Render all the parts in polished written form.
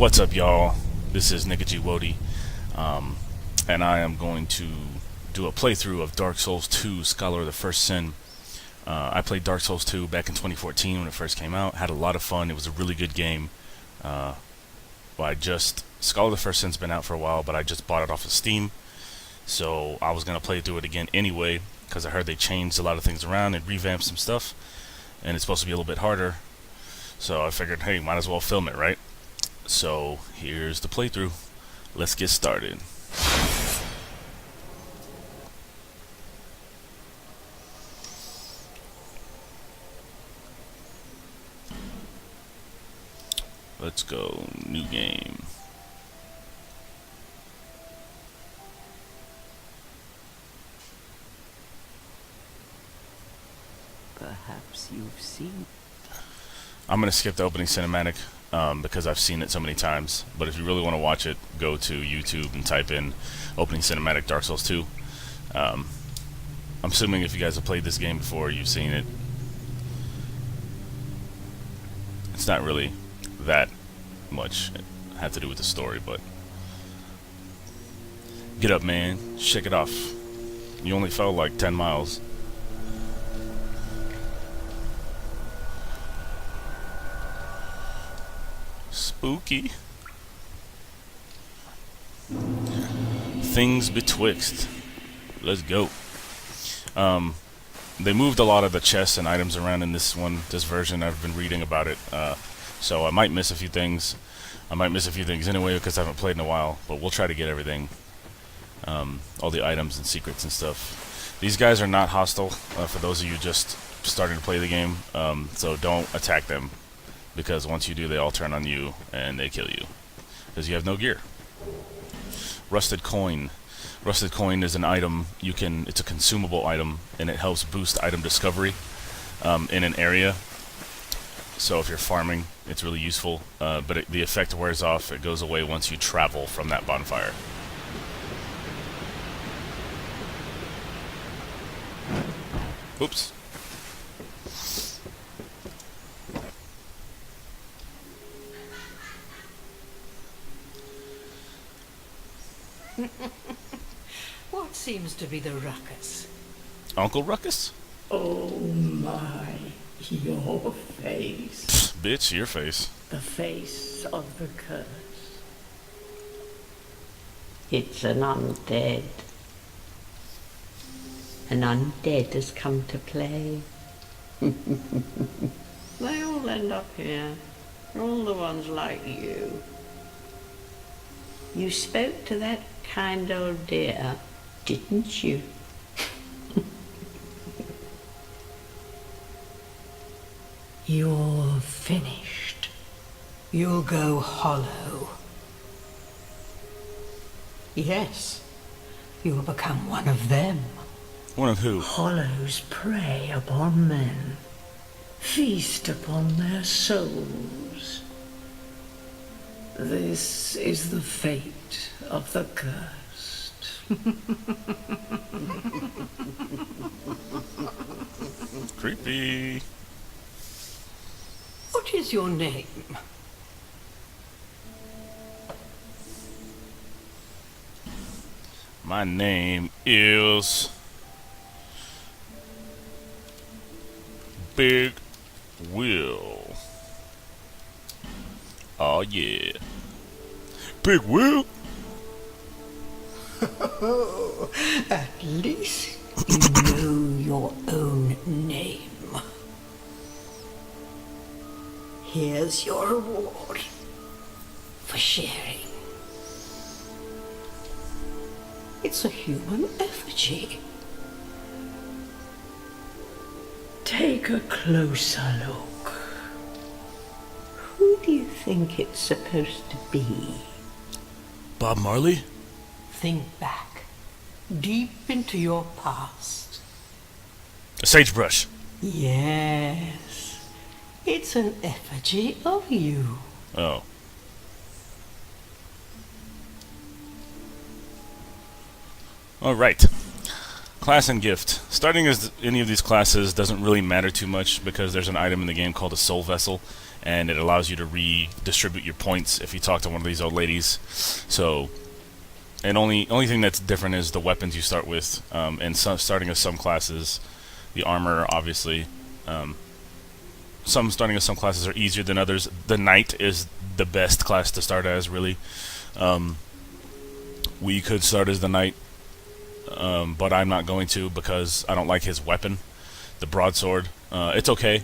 What's up, y'all? This is Nika G. Wody, and I am going to do a playthrough of Dark Souls 2 Scholar of the First Sin. I played Dark Souls 2 back in 2014 when it first came out. Had a lot of fun. It was a really good game. Scholar of the First Sin's been out for a while, but I just bought it off of Steam. So I was going to play through it again anyway, because I heard they changed a lot of things around and revamped some stuff. And it's supposed to be a little bit harder. So I figured, hey, might as well film it, right? So here's the playthrough. Let's get started. Let's go. New game. Perhaps you've seen. I'm going to skip the opening cinematic because I've seen it so many times. But if you really want to watch it, go to YouTube and type in opening cinematic Dark Souls 2. I'm assuming if you guys have played this game before, you've seen it. It's not really that much have to do with the story, but get up, man. Shake it off. You only fell like 10 miles. Spooky. Things betwixt. Let's go. They moved a lot of the chests and items around in this version. I've been reading about it, so I might miss a few things. I might miss a few things anyway because I haven't played in a while, but we'll try to get everything. All the items and secrets and stuff. These guys are not hostile, for those of you just starting to play the game, so don't attack them. Because once you do, they all turn on you and they kill you. Because you have no gear. Rusted Coin. Rusted Coin is an item it's a consumable item, and it helps boost item discovery in an area. So if you're farming, it's really useful. But the effect wears off. It goes away once you travel from that bonfire. Oops. What seems to be the ruckus? Uncle Ruckus? Oh my, your face. Pfft, bitch, your face. The face of the curse. It's an undead. An undead has come to play. They all end up here. All the ones like you. You spoke to that kind old dear, didn't you? You're finished. You'll go hollow. Yes, you'll become one of them. One of who? Hollows prey upon men, feast upon their souls. This is the fate of the cursed. Creepy. What is your name? My name is Big Will. Oh yeah. Big Will? At least you know your own name. Here's your reward for sharing. It's a human effigy. Take a closer look. Who do you think it's supposed to be? Bob Marley? Think back, deep into your past. A sagebrush. Yes, it's an effigy of you. Oh. Alright. Class and gift. Starting as any of these classes doesn't really matter too much because there's an item in the game called a soul vessel, and it allows you to redistribute your points if you talk to one of these old ladies. So, and only thing that's different is the weapons you start with. And starting as some classes, the armor obviously. Starting as some classes are easier than others. The knight is the best class to start as, really. We could start as the knight. But I'm not going to because I don't like his weapon, the broadsword. It's okay.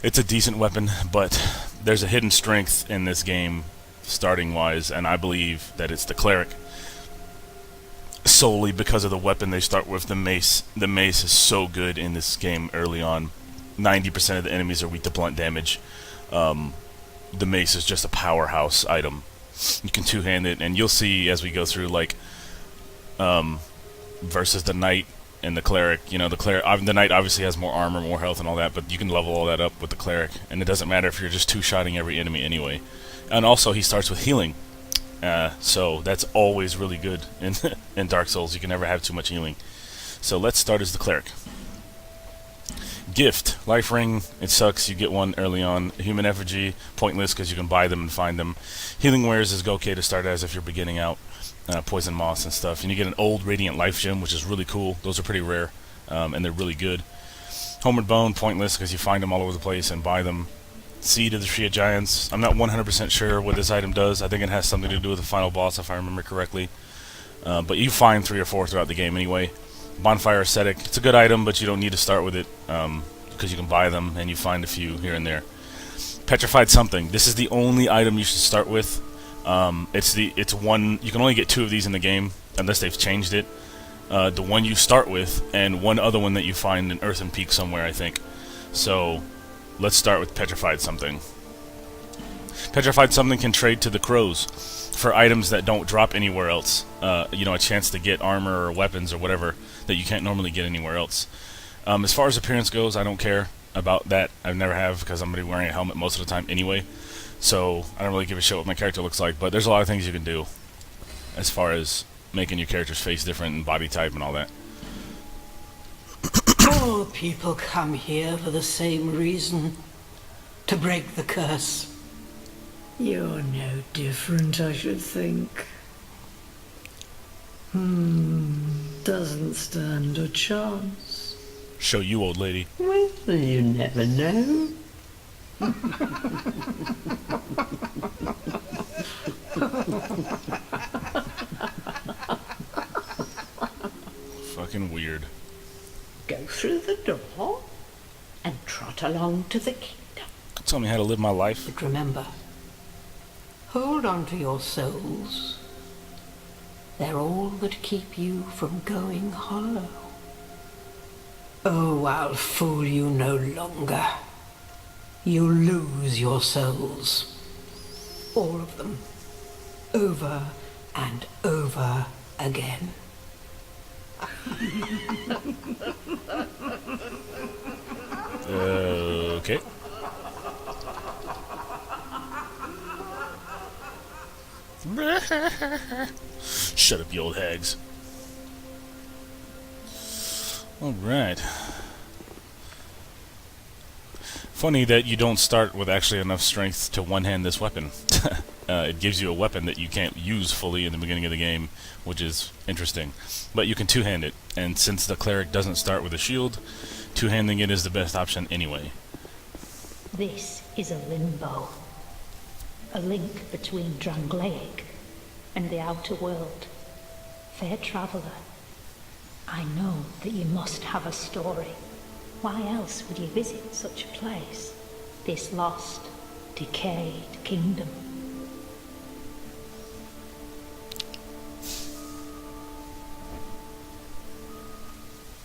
It's a decent weapon, but there's a hidden strength in this game, starting-wise, and I believe that it's the cleric. Solely because of the weapon they start with, the mace. The mace is so good in this game early on. 90% of the enemies are weak to blunt damage. The mace is just a powerhouse item. You can two-hand it, and you'll see as we go through, like, versus the knight and the cleric. You know, the knight obviously has more armor, more health, and all that, but you can level all that up with the cleric, and it doesn't matter if you're just two-shotting every enemy anyway. And also, he starts with healing, so that's always really good in in Dark Souls. You can never have too much healing. So let's start as the cleric. Gift, life ring. It sucks. You get one early on. Human effigy, pointless because you can buy them and find them. Healing wares is okay to start as if you're beginning out. Poison moss and stuff, and you get an old radiant life gem, which is really cool. Those are pretty rare, and they're really good. Homeward bone, pointless because you find them all over the place and buy them. Seed of the Tree of Giants. I'm not 100% sure what this item does. I think it has something to do with the final boss, if I remember correctly. But you find 3 or 4 throughout the game anyway. Bonfire Ascetic. It's a good item, but you don't need to start with it because you can buy them and you find a few here and there. Petrified Something. This is the only item you should start with. It's one. You can only get 2 of these in the game unless they've changed it. The one you start with, and one other one that you find in Earthen Peak somewhere, I think. So, let's start with Petrified Something. Petrified Something can trade to the crows for items that don't drop anywhere else. You know, a chance to get armor or weapons or whatever that you can't normally get anywhere else. As far as appearance goes, I don't care about that. I never have because I'm going to be wearing a helmet most of the time anyway. So, I don't really give a shit what my character looks like, but there's a lot of things you can do as far as making your character's face different and body type and all that. All people come here for the same reason. To break the curse. You're no different, I should think. Doesn't stand a chance. Show you, old lady. Well, you never know. Fucking weird. Go through the door and trot along to the kingdom. Tell me how to live my life. But remember, hold on to your souls. They're all that keep you from going hollow. Oh, I'll fool you no longer. You'll lose your souls. All of them. Over and over again. Okay. Shut up, you old hags. Alright. Funny that you don't start with actually enough strength to one-hand this weapon. It gives you a weapon that you can't use fully in the beginning of the game, which is interesting. But you can two-hand it, and since the cleric doesn't start with a shield, two-handing it is the best option anyway. This is a limbo. A link between Drangleic and the outer world. Fair traveller, I know that you must have a story. Why else would you visit such a place? This lost, decayed kingdom.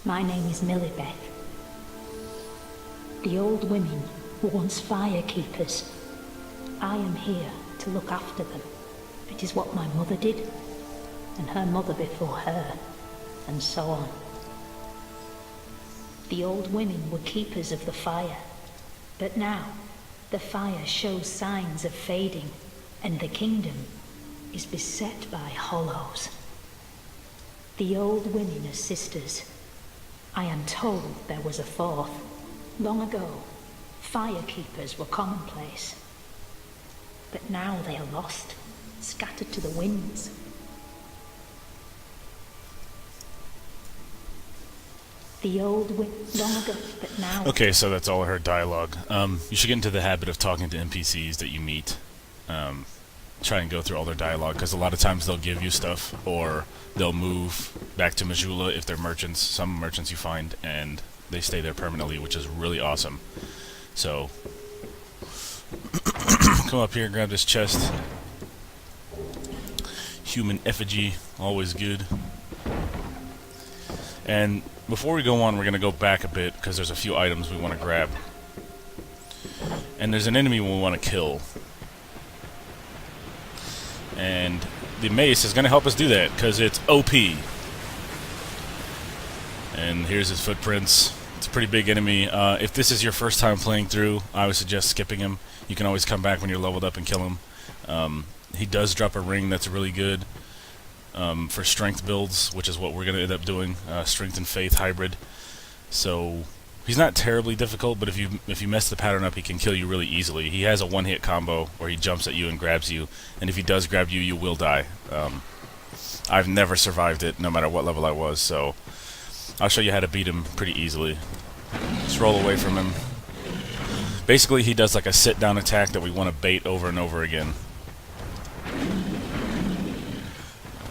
My name is Millibeth. The old women were once fire keepers. I am here to look after them. It is what my mother did, and her mother before her, and so on. The old women were keepers of the fire, but now the fire shows signs of fading, and the kingdom is beset by hollows. The old women as sisters. I am told there was a fourth. Long ago, firekeepers were commonplace. But now they are lost, scattered to the winds. The old long ago, but now... Okay, so that's all her dialogue. You should get into the habit of talking to NPCs that you meet. Try and go through all their dialogue, because a lot of times they'll give you stuff, or they'll move back to Majula if they're merchants. Some merchants you find, and they stay there permanently, which is really awesome. So, come up here, grab this chest. Human effigy, always good. And before we go on, we're going to go back a bit, because there's a few items we want to grab. And there's an enemy we want to kill. And the mace is going to help us do that, because it's OP. And here's his footprints. It's a pretty big enemy. If this is your first time playing through, I would suggest skipping him. You can always come back when you're leveled up and kill him. He does drop a ring that's really good for strength builds, which is what we're going to end up doing. Strength and faith hybrid. So he's not terribly difficult, but if you mess the pattern up, he can kill you really easily. He has a one-hit combo where he jumps at you and grabs you, and if he does grab you, you will die. I've never survived it, no matter what level I was, so I'll show you how to beat him pretty easily. Just roll away from him. Basically, he does like a sit-down attack that we want to bait over and over again.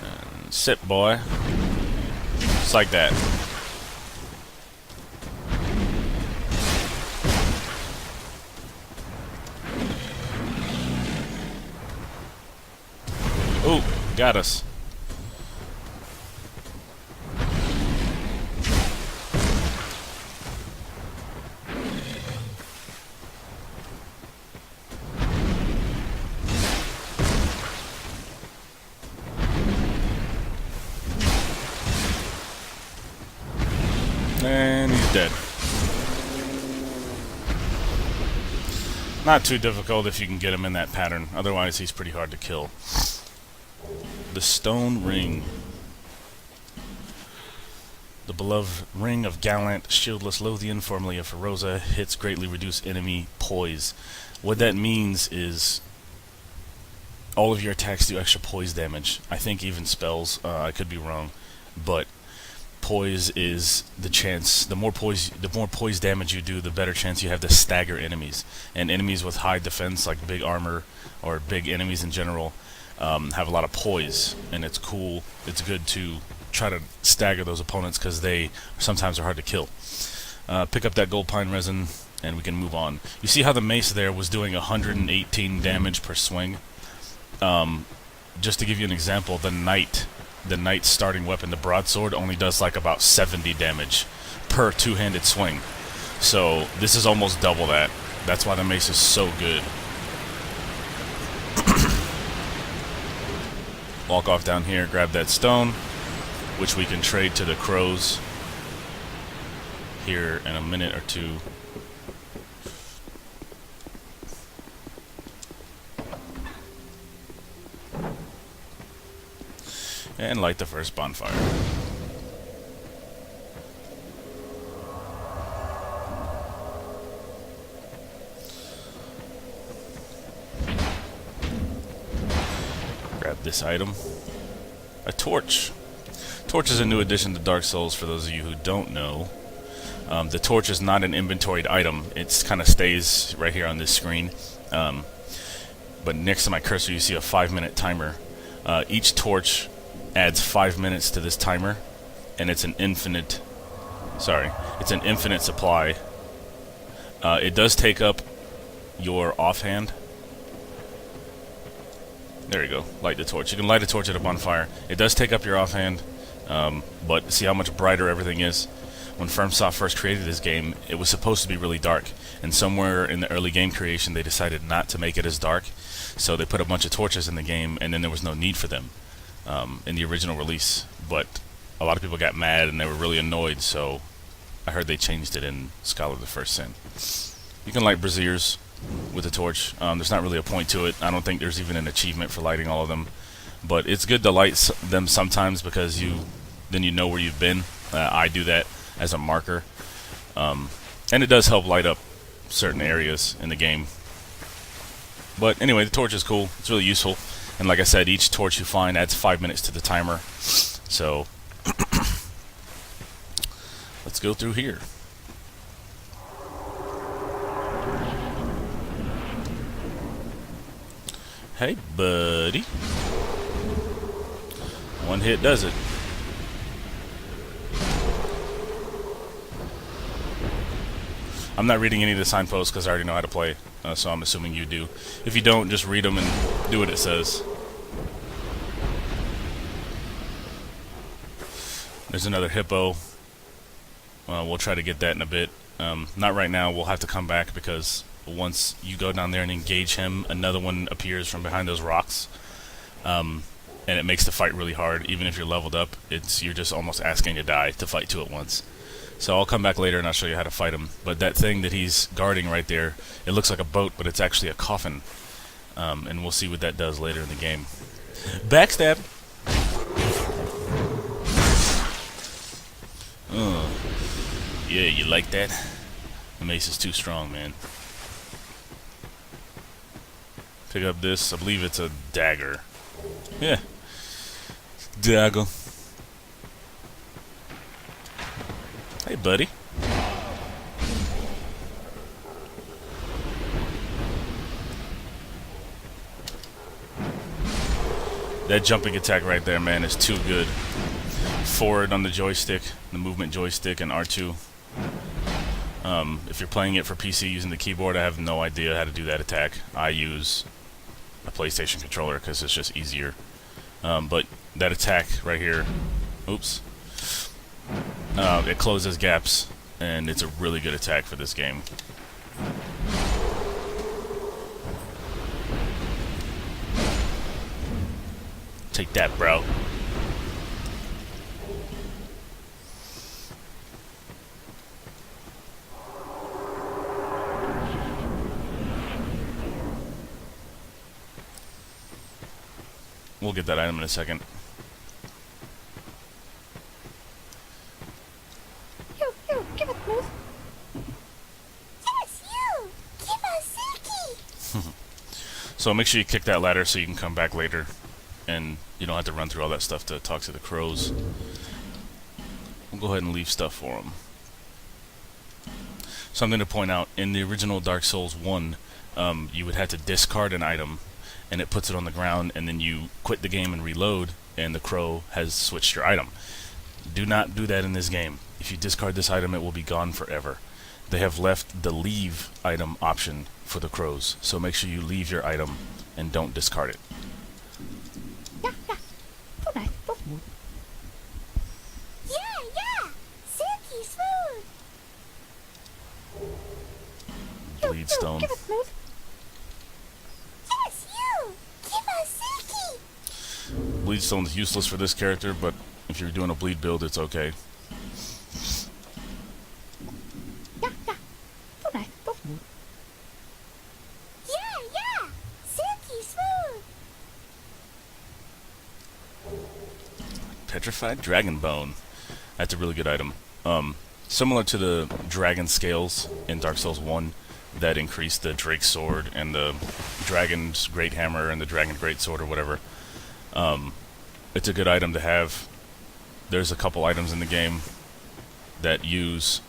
And sit, boy. Just like that. Ooh, got us. And he's dead. Not too difficult if you can get him in that pattern. Otherwise, he's pretty hard to kill. The Stone Ring. The beloved ring of Gallant, shieldless Lothian, formerly of Feroza, hits greatly reduce enemy poise. What that means is all of your attacks do extra poise damage. I think even spells. I could be wrong, but poise is the chance. The more poise damage you do, the better chance you have to stagger enemies. And enemies with high defense, like big armor or big enemies in general, have a lot of poise, and it's cool. It's good to try to stagger those opponents because they sometimes are hard to kill. Pick up that gold pine resin, and we can move on. You see how the mace there was doing 118 damage per swing? Just to give you an example, the knight's starting weapon, the broadsword, only does like about 70 damage per two-handed swing. So this is almost double that. That's why the mace is so good. Walk off down here, grab that stone, which we can trade to the crows here in a minute or two. And light the first bonfire. Grab this item. A torch. Torch is a new addition to Dark Souls for those of you who don't know. The torch is not an inventoried item. It kind of stays right here on this screen. But next to my cursor you see a 5-minute timer. Each torch adds 5 minutes to this timer, and it's an infinite supply. It does take up your offhand. There you go, light the torch. You can light a torch at a bonfire. It does take up your offhand, but see how much brighter everything is? When FromSoft first created this game, it was supposed to be really dark, and somewhere in the early game creation they decided not to make it as dark, so they put a bunch of torches in the game, and then there was no need for them in the original release. But a lot of people got mad and they were really annoyed, so I heard they changed it in Scholar of the First Sin. You can light braziers with a torch. There's not really a point to it. I don't think there's even an achievement for lighting all of them, but it's good to light them sometimes because you then you know where you've been. I do that as a marker. And it does help light up certain areas in the game. But anyway, the torch is cool. It's really useful. And like I said, each torch you find adds 5 minutes to the timer. So, let's go through here. Hey, buddy. One hit does it. I'm not reading any of the signposts because I already know how to play, so I'm assuming you do. If you don't, just read them and do what it says. There's another hippo. We'll try to get that in a bit. Not right now. We'll have to come back because once you go down there and engage him, another one appears from behind those rocks. And it makes the fight really hard. Even if you're leveled up, you're just almost asking to die to fight two at once. So I'll come back later and I'll show you how to fight him. But that thing that he's guarding right there, it looks like a boat, but it's actually a coffin. And we'll see what that does later in the game. Backstab! Yeah, you like that? The mace is too strong, man. Pick up this. I believe it's a dagger. Yeah. Dagger. Hey, buddy. That jumping attack right there, man, is too good. Forward on the joystick, the movement joystick, and R2. If you're playing it for PC using the keyboard, I have no idea how to do that attack. I use a PlayStation controller because it's just easier. But that attack right here, oops, it closes gaps, and it's a really good attack for this game. Take that, bro. We'll get that item in a second. You, give it, please. Yes, you! Give us Silky! So make sure you kick that ladder so you can come back later. And you don't have to run through all that stuff to talk to the crows. We'll go ahead and leave stuff for them. Something to point out, in the original Dark Souls 1, you would have to discard an item, and it puts it on the ground, and then you quit the game and reload, and the crow has switched your item. Do not do that in this game. If you discard this item, it will be gone forever. They have left the leave item option for the crows, so make sure you leave your item and don't discard it. Yeah. Go nice, go smooth. Yeah! Silky smooth! Bleedstone. Give it, please. Yes, you! Give us Silky! Bleedstone is useless for this character, but if you're doing a bleed build, it's okay. Yeah. Go nice, go smooth. Yeah! Silky smooth! Petrified Dragon Bone. That's a really good item. Similar to the dragon scales in Dark Souls 1 that increase the Drake's Sword and the Dragon's Great Hammer and the Dragon Great Sword or whatever. It's a good item to have. There's a couple items in the game that use...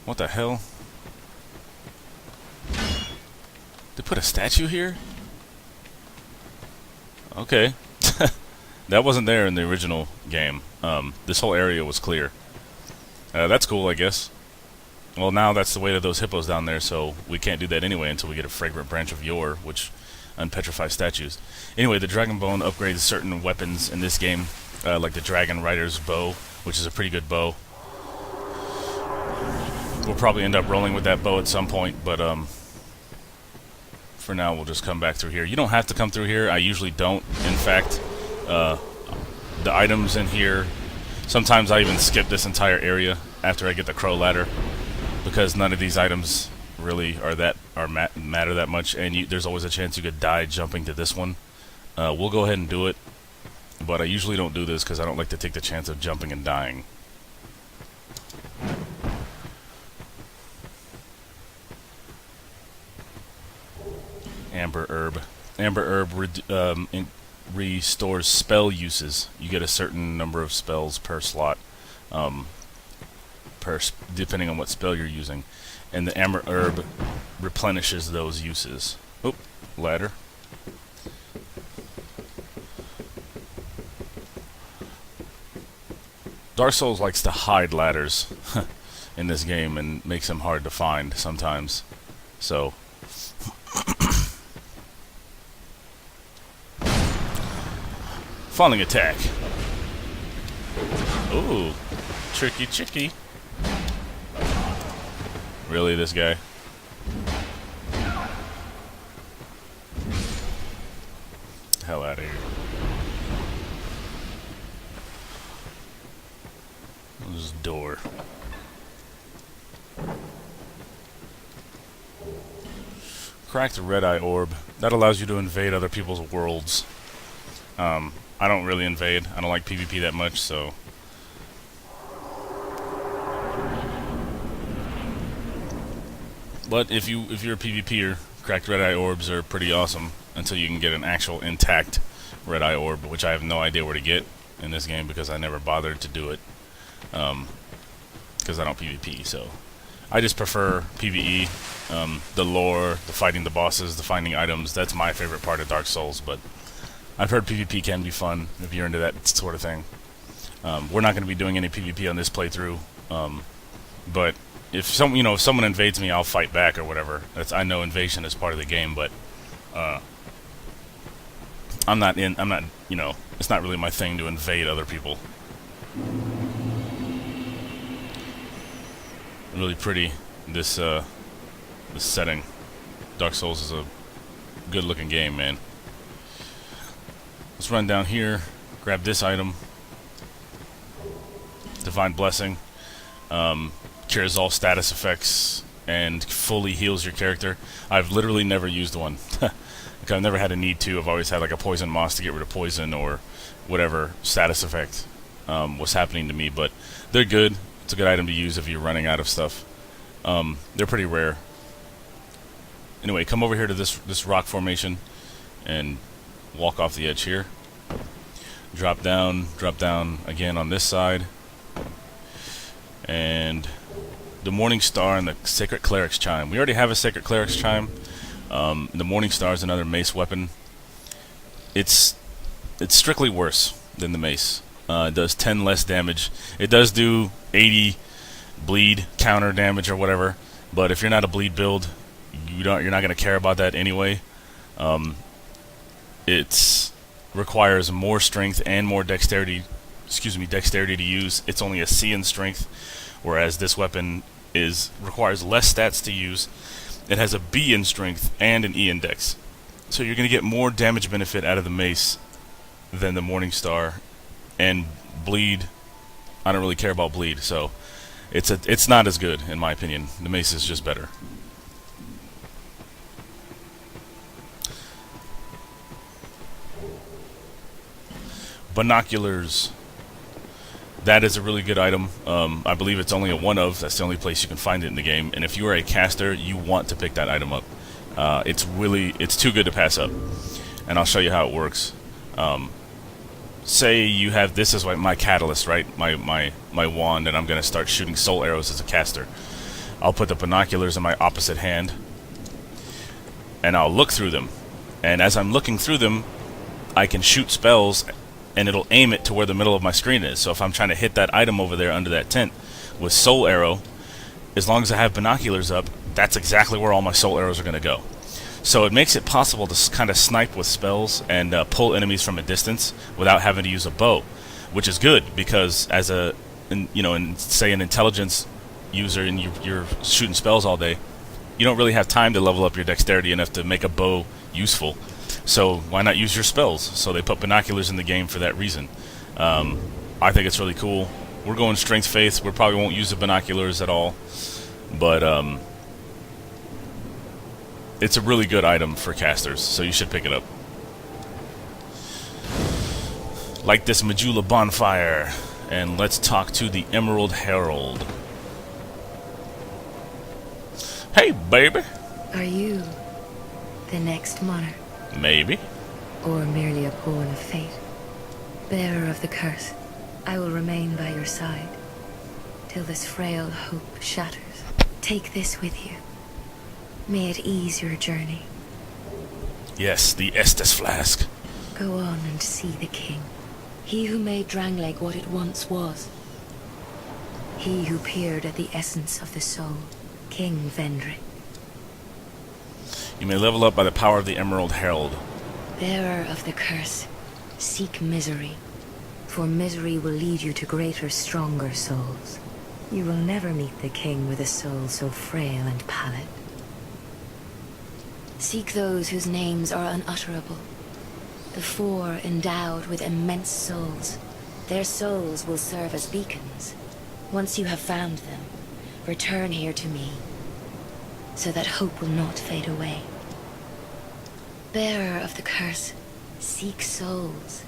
What the hell? They put a statue here? Okay. That wasn't there in the original game. This whole area was clear. That's cool, I guess. Well, now that's the weight of those hippos down there, so we can't do that anyway until we get a Fragrant Branch of Yore, which unpetrifies statues. Anyway, the Dragon Bone upgrades certain weapons in this game, like the Dragon Rider's bow, which is a pretty good bow. We'll probably end up rolling with that bow at some point, but for now we'll just come back through here. You don't have to come through here. I usually don't. In fact, the items in here, sometimes I even skip this entire area after I get the crow ladder, because none of these items really matter that much, and there's always a chance you could die jumping to this one. We'll go ahead and do it, but I usually don't do this because I don't like to take the chance of jumping and dying. Amber Herb. Amber Herb restores spell uses. You get a certain number of spells per slot, depending on what spell you're using. And the Amber Herb replenishes those uses. Oh, ladder. Dark Souls likes to hide ladders in this game and makes them hard to find sometimes. So falling attack. Ooh, tricky chicky. Really, this guy? Hell out of here. This door. Cracked red eye orb. That allows you to invade other people's worlds. I don't really invade. I don't like PvP that much, so. But if you're a PvPer, cracked red eye orbs are pretty awesome until you can get an actual intact red eye orb, which I have no idea where to get in this game because I never bothered to do it. Because I don't PvP, so I just prefer PvE. The lore, the fighting the bosses, the finding items, that's my favorite part of Dark Souls, but I've heard PvP can be fun if you're into that sort of thing. We're not going to be doing any PvP on this playthrough, but if someone invades me, I'll fight back or whatever. I know invasion is part of the game, but I'm not, it's not really my thing to invade other people. Really pretty, this setting. Dark Souls is a good looking game, man. Let's run down here, grab this item. Divine Blessing. Cures all status effects and fully heals your character. I've literally never used one. Like, I've never had a need to. I've always had like a poison moss to get rid of poison or whatever status effect was happening to me, but they're good. It's a good item to use if you're running out of stuff. They're pretty rare. Anyway, come over here to this rock formation and walk off the edge here. Drop down again on this side. And the Morning Star and the Sacred Cleric's Chime. We already have a Sacred Cleric's Chime. The Morning Star is another mace weapon. It's strictly worse than the mace. It does 10 less damage. It does do 80 bleed counter damage or whatever, but if you're not a bleed build, you're not going to care about that anyway. It requires more strength and more dexterity to use. It's only a C in strength, whereas this weapon requires less stats to use. It has a B in strength and an E in dex. So you're going to get more damage benefit out of the mace than the Morning Star. And bleed, I don't really care about bleed, so it's not as good in my opinion. The mace is just better. Binoculars. That is a really good item. I believe it's only a one of. That's the only place you can find it in the game. And if you are a caster, you want to pick that item up. It's too good to pass up. And I'll show you how it works. Say you have this as like my catalyst, right? My wand, and I'm going to start shooting soul arrows as a caster. I'll put the binoculars in my opposite hand, and I'll look through them. And as I'm looking through them, I can shoot spells, and it'll aim it to where the middle of my screen is. So if I'm trying to hit that item over there under that tent with soul arrow, as long as I have binoculars up, that's exactly where all my soul arrows are going to go. So it makes it possible to kind of snipe with spells and pull enemies from a distance without having to use a bow, which is good because as say an intelligence user and you're shooting spells all day, you don't really have time to level up your dexterity enough to make a bow useful. So why not use your spells? So they put binoculars in the game for that reason. I think it's really cool. We're going strength faith. We probably won't use the binoculars at all, but it's a really good item for casters, so you should pick it up. light this Majula bonfire, and let's talk to the Emerald Herald. Hey, baby. Are you the next monarch, Maybe. or merely a pawn of fate? Bearer of the curse, I will remain by your side till this frail hope shatters. Take this with you. May it ease your journey. Yes, the Estus flask. Go on and see the king. He who made Drangleic what it once was. He who peered at the essence of the soul, King Vendrick. You may level up by the power of the Emerald Herald. Bearer of the curse, seek misery, for misery will lead you to greater, stronger souls. You will never meet the king with a soul so frail and pallid. Seek those whose names are unutterable. The four endowed with immense souls. Their souls will serve as beacons. Once you have found them, return here to me, so that hope will not fade away. Bearer of the curse, seek souls.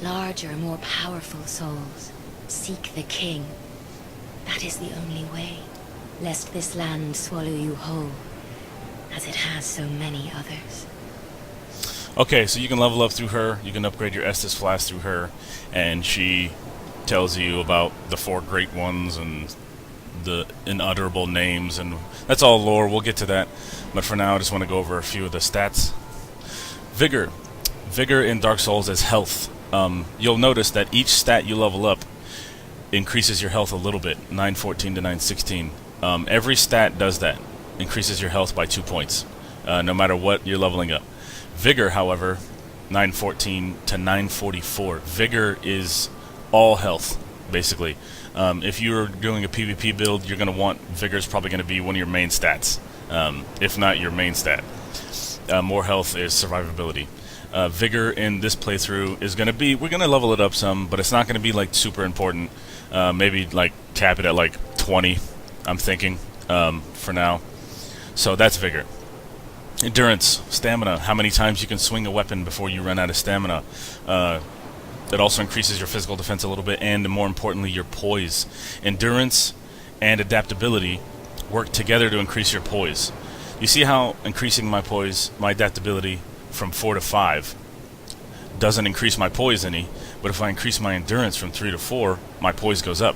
Larger, more powerful souls. Seek the king. That is the only way, lest this land swallow you whole, as it has so many others. Okay, so you can level up through her, you can upgrade your Estus flask through her, and she tells you about the four great ones and the unutterable names, and that's all lore. We'll get to that, but for now I just want to go over a few of the stats. Vigor. Vigor in Dark Souls is health. You'll notice that each stat you level up increases your health a little bit, 914 to 916. Every stat does that, increases your health by 2 points, no matter what you're leveling up. Vigor, however, 914 to 944. Vigor is all health, basically. If you're doing a PvP build, you're going to want Vigor is probably going to be one of your main stats, if not your main stat. More health is survivability. Vigor in this playthrough is going to be, we're going to level it up some, but it's not going to be like super important. Maybe like cap it at like 20, I'm thinking, for now. So that's Vigor. Endurance, stamina, how many times you can swing a weapon before you run out of stamina. It also increases your physical defense a little bit, and more importantly, your poise. Endurance and adaptability work together to increase your poise. You see how increasing my poise, my adaptability from 4 to 5 doesn't increase my poise any, but if I increase my endurance from 3 to 4, my poise goes up.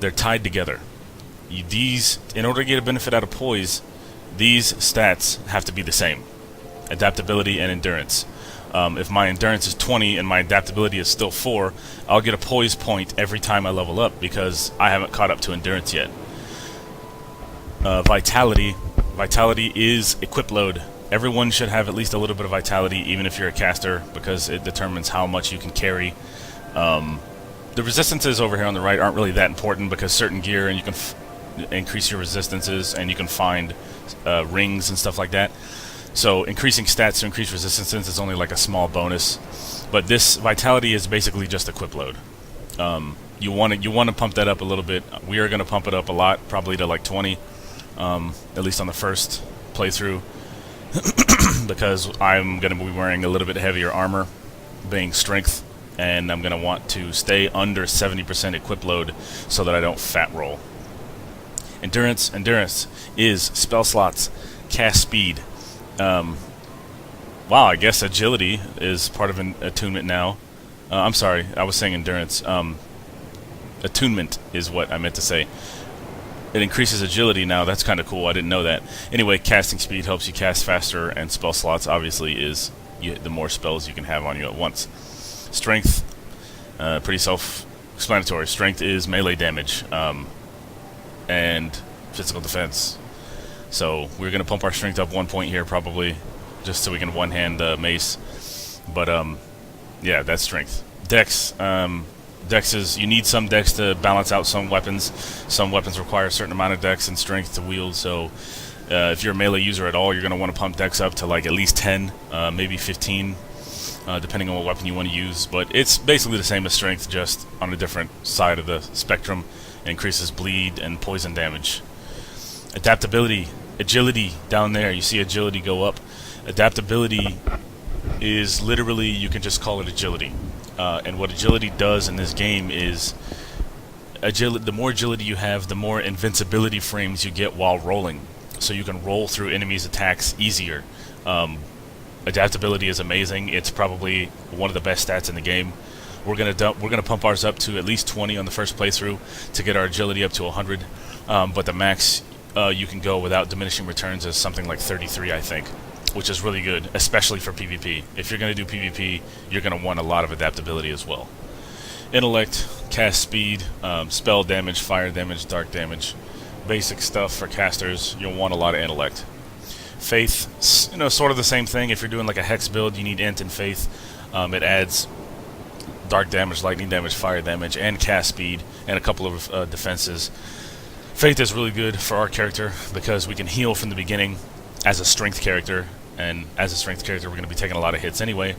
They're tied together. In order to get a benefit out of poise, these stats have to be the same. Adaptability and endurance. If my endurance is 20 and my adaptability is still 4, I'll get a poise point every time I level up because I haven't caught up to endurance yet. Vitality. Vitality is equip load. Everyone should have at least a little bit of vitality, even if you're a caster, because it determines how much you can carry. The resistances over here on the right aren't really that important because certain gear and you can increase your resistances, and you can find rings and stuff like that. So increasing stats to increase resistances is only like a small bonus, but this vitality is basically just equip load. You want to pump that up a little bit. We are going to pump it up a lot, probably to like 20, at least on the first playthrough, because I'm going to be wearing a little bit heavier armor, being strength, and I'm going to want to stay under 70% equip load so that I don't fat roll. Endurance is spell slots, cast speed. Wow, I guess agility is part of an attunement now. I'm sorry, I was saying endurance. Attunement is what I meant to say. It increases agility now. That's kind of cool. I didn't know that. Anyway, casting speed helps you cast faster, and spell slots obviously is the more spells you can have on you at once. Strength, pretty self-explanatory. Strength is melee damage. And physical defense. So we're going to pump our strength up 1 point here probably, just so we can one-hand mace. But yeah, that's strength. Dex. Dex is, you need some dex to balance out some weapons. Some weapons require a certain amount of dex and strength to wield, so if you're a melee user at all, you're going to want to pump dex up to like at least 10, maybe 15, depending on what weapon you want to use. But it's basically the same as strength, just on a different side of the spectrum. It increases bleed and poison damage. Adaptability, agility down there, you see agility go up. Adaptability is literally, you can just call it agility. And what agility does in this game is the more agility you have, the more invincibility frames you get while rolling. So you can roll through enemies' attacks easier. Adaptability is amazing. It's probably one of the best stats in the game. We're gonna pump ours up to at least 20 on the first playthrough to get our agility up to 100. But the max you can go without diminishing returns is something like 33, I think, which is really good, especially for PvP. If you're gonna do PvP, you're gonna want a lot of adaptability as well. Intellect, cast speed, spell damage, fire damage, dark damage, basic stuff for casters. You'll want a lot of intellect. Faith, sort of the same thing. If you're doing like a hex build, you need int and faith. It adds dark damage, lightning damage, fire damage, and cast speed, and a couple of defenses. Faith is really good for our character because we can heal from the beginning as a strength character, and as a strength character, we're going to be taking a lot of hits anyway.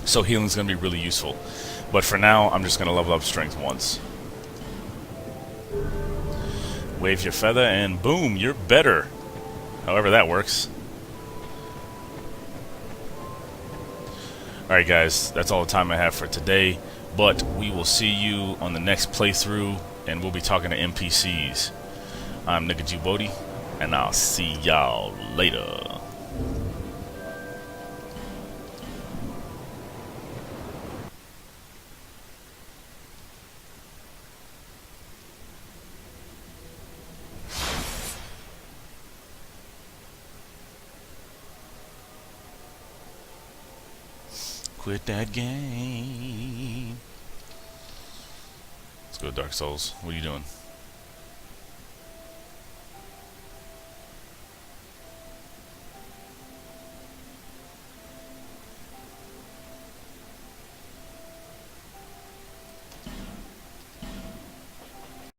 So healing is going to be really useful. But for now, I'm just going to level up strength once. Wave your feather, and boom, you're better. However that works. Alright guys, that's all the time I have for today, but we will see you on the next playthrough, and we'll be talking to NPCs. I'm Nigga G Bodhi, and I'll see y'all later. Quit that game. Let's go Dark Souls. What are you doing?